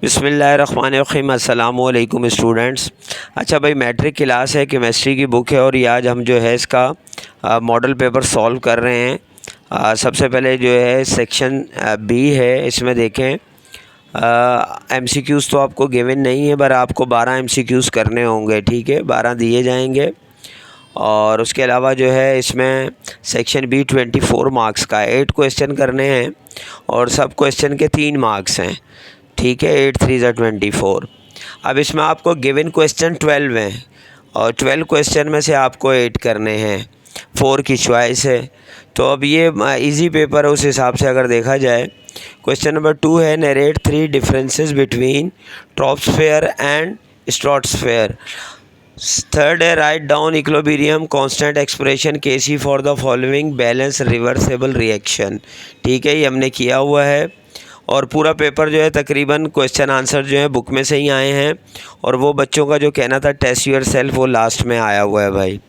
बिस्मिल्लाहिर्रहमानिर्रहीम। अस्सलाम वालेकुम स्टूडेंट्स। अच्छा भाई, मैट्रिक क्लास है, केमिस्ट्री की बुक है और ये आज हम जो है इसका मॉडल पेपर सॉल्व कर रहे हैं। सबसे पहले जो है सेक्शन बी है, इसमें देखें एमसीक्यूज़ तो आपको गिवन नहीं है, पर आपको 12 एमसीक्यूज़ करने होंगे। ठीक है, 12 दिए जाएंगे। और उसके अलावा जो है इसमें सेक्शन बी 24 मार्क्स का 8 क्वेश्चन करने हैं और सब क्वेश्चन के 3 मार्क्स हैं। ठीक है, 8 3 ज़ा 24। अब इसमें आपको गिवन क्वेश्चन 12 हैं और 12 क्वेश्चन में से आपको 8 करने हैं, 4 की चॉइस है। तो अब ये इजी पेपर है उस हिसाब से अगर देखा जाए। क्वेश्चन नंबर 2 है, narrate 3 differences between troposphere and stratosphere. Third है, right down equilibrium constant expression KC for the following balance reversible reaction. ठीक है, ये हमने किया हुआ है और पूरा पेपर जो है तकरीबन क्वेश्चन आंसर जो है बुक में से ही आए हैं और वो बच्चों का जो कहना था टेस्ट योर सेल्फ, वो लास्ट में आया हुआ है भाई।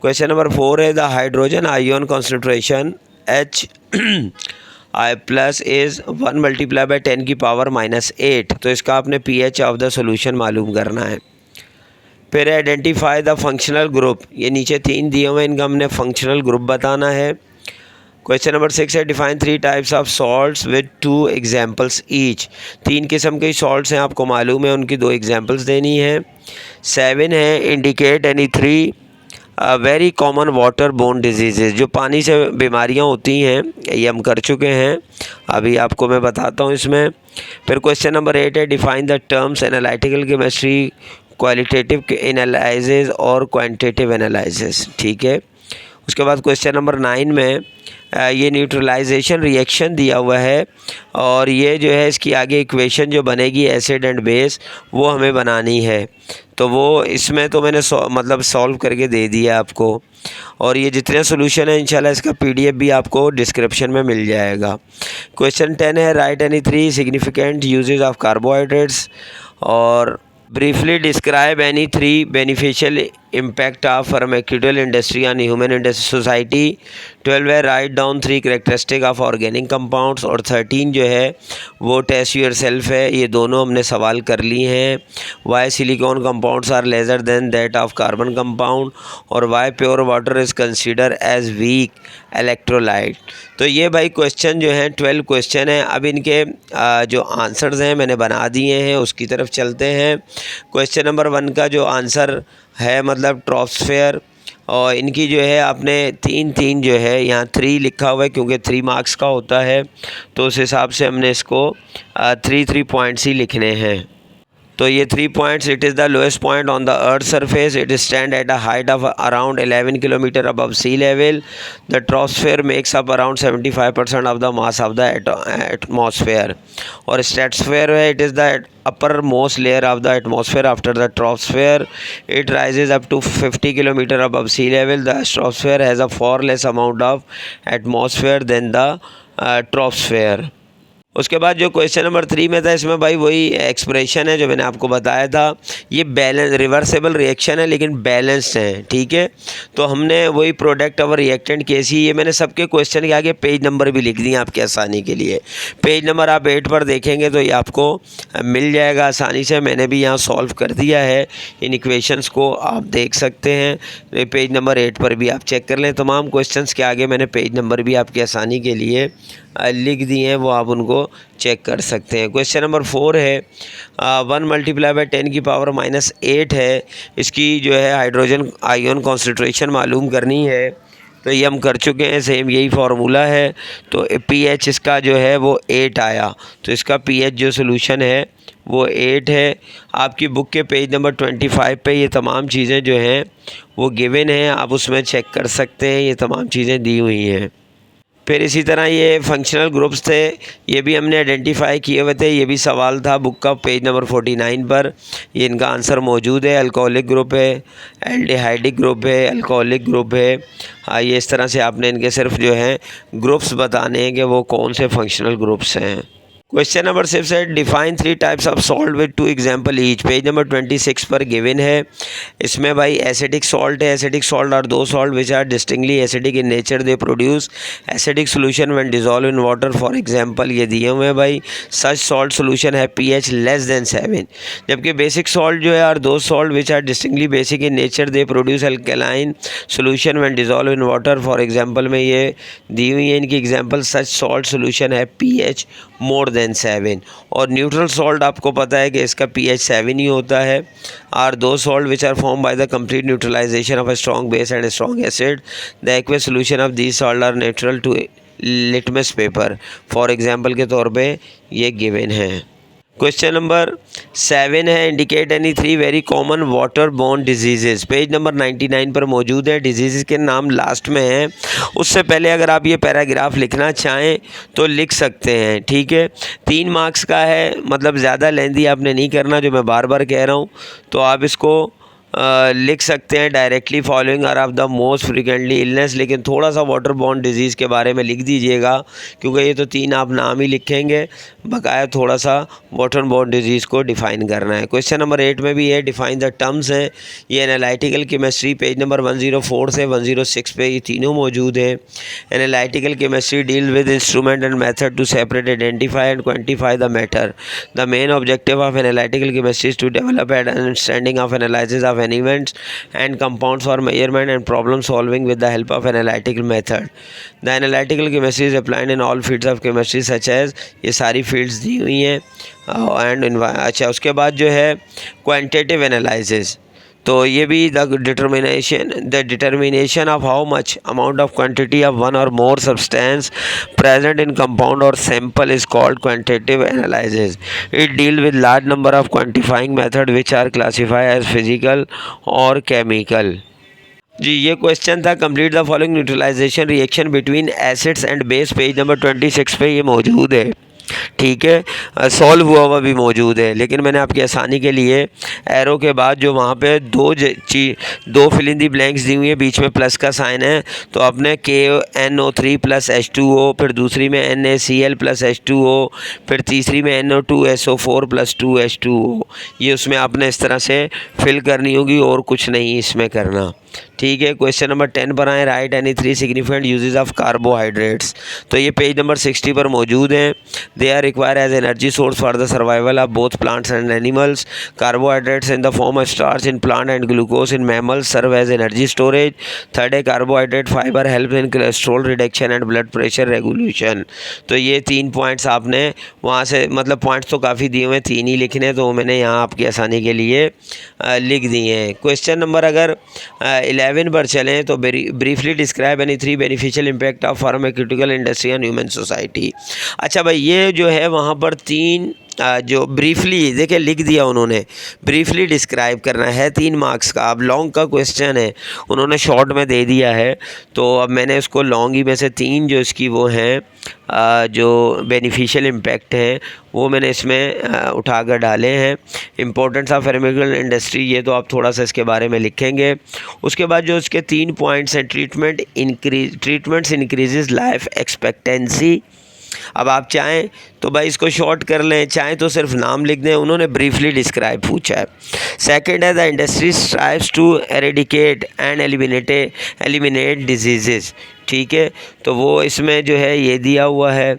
क्वेश्चन नंबर 4 है, the hydrogen ion concentration H I plus is 1 multiply by 10 की पावर -8। तो इसका आपने pH ऑफ द सोल्यूशन मालूम करना है। फिर आइडेंटिफाई द फंक्शनल ग्रुप, ये नीचे 3 दिए हुए हैं, इनका हमने फंक्शनल ग्रुप बताना है। क्वेश्चन नंबर 6 है, define 3 types of salts with 2 examples each. 3 किस्म के सॉल्ट्स हैं, आपको मालूम है, उनकी 2 एग्जांपल्स देनी है। 7 है, indicate any 3 very common water borne disease, जो पानी से बीमारियां होती हैं, ये हम कर चुके हैं, अभी आपको मैं बताता हूँ इसमें। फिर क्वेश्चन नंबर 8 है, define the terms analytical chemistry, qualitative analysis और क्वांटिटेटिव एनालिसिस। ठीक है, उसके बाद क्वेश्चन नंबर 9 में ये न्यूट्रलाइजेशन रिएक्शन दिया हुआ है और ये जो है इसकी आगे इक्वेशन जो बनेगी एसिड एंड बेस, वो हमें बनानी है। तो वो इसमें तो मैंने मतलब सॉल्व करके दे दिया आपको और ये जितने सोल्यूशन है इंशाल्लाह इसका PDF भी आपको डिस्क्रिप्शन में मिल जाएगा। क्वेश्चन 10 है, write any 3 significant uses of carbohydrates और briefly describe any 3 beneficial impact of pharmaceutical industry on human industry society. 12 है, right down 3 characteristic of organic compounds और 13 जो है वो टेस्ट योर सेल्फ है। ये दोनों हमने सवाल कर लिए हैं। Why silicon compounds are laser than that of carbon compound और why pure water is consider as weak electrolyte. तो ये भाई क्वेश्चन जो हैं 12 क्वेश्चन हैं। अब इनके जो आंसर्स हैं मैंने बना दिए हैं, उसकी तरफ चलते हैं। क्वेश्चन नंबर 1 का जो आंसर है मतलब ट्रॉपोस्फेयर, और इनकी जो है आपने 3 जो है यहाँ 3 लिखा हुआ है क्योंकि 3 मार्क्स का होता है, तो उस हिसाब से हमने इसको 3 पॉइंट्स ही लिखने हैं। तो ये 3 points, it is the lowest point on the earth surface, it is stand at a height of around 11 kilometre above sea level. The troposphere makes up around 75% of the mass of the atmosphere. और stratosphere है, it is the upper most layer of the atmosphere after the troposphere. It rises up to 50 kilometer above sea level. The stratosphere has a far less amount of atmosphere than the troposphere. उसके बाद जो question number 3 में था, इसमें भाई वही expression है जो मैंने आपको बताया था। ये बैलेंस रिवर्सेबल रिएक्शन है लेकिन बैलेंस्ड है। ठीक है, तो हमने वही प्रोडक्ट और रिएक्टेंट केसी, ये मैंने सबके क्वेश्चन के आगे पेज नंबर भी लिख दिए आपकी आसानी के लिए। पेज नंबर आप 8 पर देखेंगे तो ये आपको मिल जाएगा आसानी से। मैंने भी यहाँ सॉल्व कर दिया है, इन इक्वेशंस को आप देख सकते हैं। पेज नंबर 8 पर भी आप चेक कर लें, तमाम क्वेश्चंस के आगे मैंने पेज नंबर भी आपकी आसानी के लिए लिख दिए हैं, वो आप उनको चेक कर सकते हैं। क्वेश्चन नंबर 4 है, 1 मल्टीप्लाई बाई 10 की पावर -8 है, इसकी जो है हाइड्रोजन आयोन कॉन्सेंट्रेशन मालूम करनी है। तो ये हम कर चुके हैं, सेम यही फार्मूला है। तो pH इसका जो है वो 8 आया, तो इसका pH जो सोल्यूशन है वो 8 है। आपकी बुक के पेज नंबर 25 पे ये तमाम चीज़ें जो हैं वो गिवन हैं, आप उसमें चेक कर सकते हैं, ये तमाम चीज़ें दी हुई हैं। फिर इसी तरह ये फंक्शनल ग्रुप्स थे, ये भी हमने आइडेंटिफाई किए हुए थे, ये भी सवाल था बुक का पेज नंबर 49 पर। ये इनका आंसर मौजूद है। अल्कोहलिक ग्रुप है, एल्डिहाइडिक ग्रुप है, अल्कोहलिक ग्रुप है। हाँ, ये इस तरह से आपने इनके सिर्फ जो है ग्रुप्स बताने हैं कि वो कौन से फंक्शनल ग्रुप्स हैं। क्वेश्चन नंबर 6 है define 3 types of salt with 2 example each. Page number 26 पर गिवन है। इसमें भाई एसिडिक सॉल्ट है। Acidic salt are those salt which are distinctly acidic in nature, they produce acidic solution when dissolve in water. For example ये दिए हुए हैं भाई, सच सॉल्ट सोल्यूशन है pH लेस देन 7। जबकि बेसिक सॉल्ट जो है are those salt which are distinctly basic in nature, they produce alkaline solution when dissolve in water. For example में ये दी हुई है इनकी एग्जांपल, सच सॉल्ट सोल्यूशन है pH मोर देन 7। और न्यूट्रल सॉल्ट आपको पता है कि इसका pH 7 ही होता है। Are those salt which are form by the complete neutralisation of a strong base and strong acid. The aqueous solution of these salt are natural to litmus paper. For example के तौर पे ये given है। Question number 7 है indicate any 3 very common water borne disease. Page number 99 पर मौजूद है। Disease के नाम लास्ट में हैं। उससे पहले अगर आप ये पैराग्राफ लिखना चाहें तो लिख सकते हैं, ठीक है। 3 मार्क्स का है, मतलब ज़्यादा लेंदी आपने नहीं करना, जो मैं बार बार कह रहा हूँ। तो आप इसको लिख सकते हैं directly following are of the most frequently illness, लेकिन थोड़ा सा वाटर बोर्न डिजीज़ के बारे में लिख दीजिएगा, क्योंकि ये तो 3 आप नाम ही लिखेंगे, बकाया थोड़ा सा वाटर बोर्न डिजीज़ को डिफ़ाइन करना है। क्वेश्चन नंबर 8 में भी है डिफ़ाइन द टर्म्स हैं। ये एनालिटिकल केमिस्ट्री पेज नंबर 104 से 106 पे ये तीनों मौजूद हैं। Analytical chemistry deal with instrument and method to separate, identify and quantify the matter. The main objective of analytical chemistry is to develop an understanding of analysis of elements and compounds for measurement and problem solving with the help of analytical method. The analytical chemistry is applied in all fields of chemistry such as, ये सारी fields दी हुई हैं। And अच्छा, उसके बाद जो है quantitative analysis, तो ये भी the determination of how much amount of quantity of one or more substance present in compound or sample is called quantitative analysis. It deal with large number of quantifying method which are classify as physical और chemical. जी ये question था complete the following neutralization reaction between acids and base. Page number 26 पे ये मौजूद है, ठीक है। सॉल्व हुआ भी मौजूद है, लेकिन मैंने आपकी आसानी के लिए एरो के बाद जो वहाँ पे दो फिल इन दी ब्लैंक्स दी हुई है, बीच में प्लस का साइन है, तो आपने KNO3 प्लस H2O, फिर दूसरी में NaCl प्लस H2O, फिर तीसरी में NO2SO4 प्लस 2H2O, ये उसमें आपने इस तरह से फिल करनी होगी और कुछ नहीं इसमें करना, ठीक है। क्वेश्चन नंबर 10 पर आए, write any 3 significant uses of carbohydrates. तो ये पेज नंबर 60 पर मौजूद हैं। They are require as energy source for the survival of both plants and animals. Carbohydrates in the form of starch in plant and glucose in mammals serve as energy storage. Third है carbohydrate fibre help in cholesterol reduction and blood pressure regulation. तो ये 3 points आपने वहाँ से, मतलब points तो काफ़ी दिए हुए हैं, 3 ही लिखने, तो मैंने यहाँ आपकी आसानी के लिए लिख दिए हैं। क्वेश्चन नंबर अगर 11 पर चलें तो briefly describe any 3 beneficial impact of pharmaceutical industry and human society. अच्छा भाई, ये जो है वहाँ पर 3 जो ब्रीफली देखिए लिख दिया उन्होंने, ब्रीफली डिस्क्राइब करना है, 3 मार्क्स का। अब लॉन्ग का क्वेश्चन है, उन्होंने शॉर्ट में दे दिया है, तो अब मैंने उसको लॉन्ग ही में से 3 जो इसकी वो हैं जो बेनिफिशियल इम्पैक्ट हैं वो मैंने इसमें उठाकर डाले हैं। इम्पोर्टेंस ऑफ फार्मास्यूटिकल इंडस्ट्री, ये तो आप थोड़ा सा इसके बारे में लिखेंगे। उसके बाद जो इसके 3 पॉइंट्स हैं, ट्रीटमेंट्स इंक्रीजेज लाइफ एक्सपेक्टेंसी। अब आप चाहें तो भाई इसको शॉर्ट कर लें, चाहें तो सिर्फ नाम लिख दें, उन्होंने ब्रीफली डिस्क्राइब पूछा है। सेकंड है the industry strives to eradicate and eliminate disease, ठीक है, तो वो इसमें जो है ये दिया हुआ है।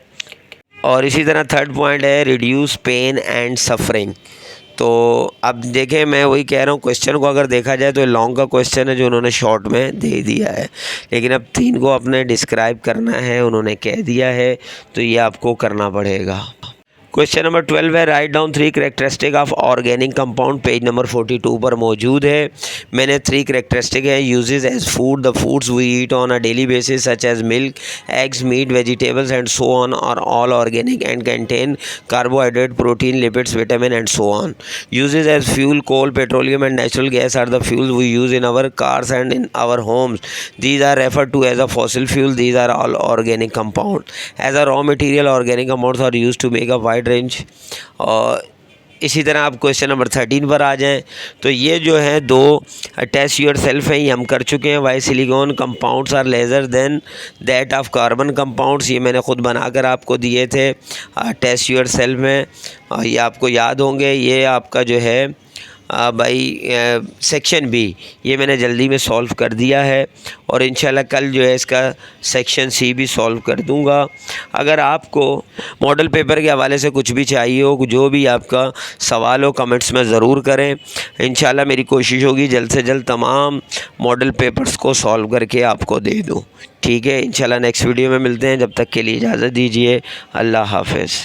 और इसी तरह थर्ड पॉइंट है रिड्यूस पेन एंड सफरिंग। तो अब देखें, मैं वही कह रहा हूँ, क्वेश्चन को अगर देखा जाए तो लॉन्ग का क्वेश्चन है जो उन्होंने शॉर्ट में दे दिया है, लेकिन अब 3 को अपने डिस्क्राइब करना है, उन्होंने कह दिया है, तो ये आपको करना पड़ेगा। क्वेश्चन नंबर 12 है right down 3 characteristic of organic compound. Page number 42 पर मौजूद है। मैंने 3 कैरेक्टरिस्टिक है। Uses as food, the foods we eat on a daily basis such as milk, eggs, meat, vegetables and so on are all organic and contain carbohydrate, protein, lipids, vitamin and so on. Uses as fuel, coal, petroleum and natural gas are the fuels we use in our cars and in our homes. These are referred to as a fossil fuel. These are all organic compound. As a raw material, organic compounds are used to make a wide range इसी तरह आप question number 13 पर आ जाएं। तो ये जो है 2 test your self हैं, ये हम कर चुके हैं। Why silicon compounds are laser than that of carbon compounds, ये मैंने ख़ुद बनाकर आपको दिए थे टेस्ट योर सेल्फ में, ये आपको याद होंगे। ये आपका जो है भाई सेक्शन बी, ये मैंने जल्दी में सॉल्व कर दिया है और इंशाल्लाह कल जो है इसका सेक्शन सी भी सॉल्व कर दूंगा। अगर आपको मॉडल पेपर के हवाले से कुछ भी चाहिए हो, जो भी आपका सवाल हो, कमेंट्स में ज़रूर करें। इंशाल्लाह मेरी कोशिश होगी जल्द से जल्द तमाम मॉडल पेपर्स को सॉल्व करके आपको दे दूँ। ठीक है, इंशाल्लाह नेक्स्ट वीडियो में मिलते हैं। जब तक के लिए इजाज़त दीजिए। अल्लाह हाफ़िज़।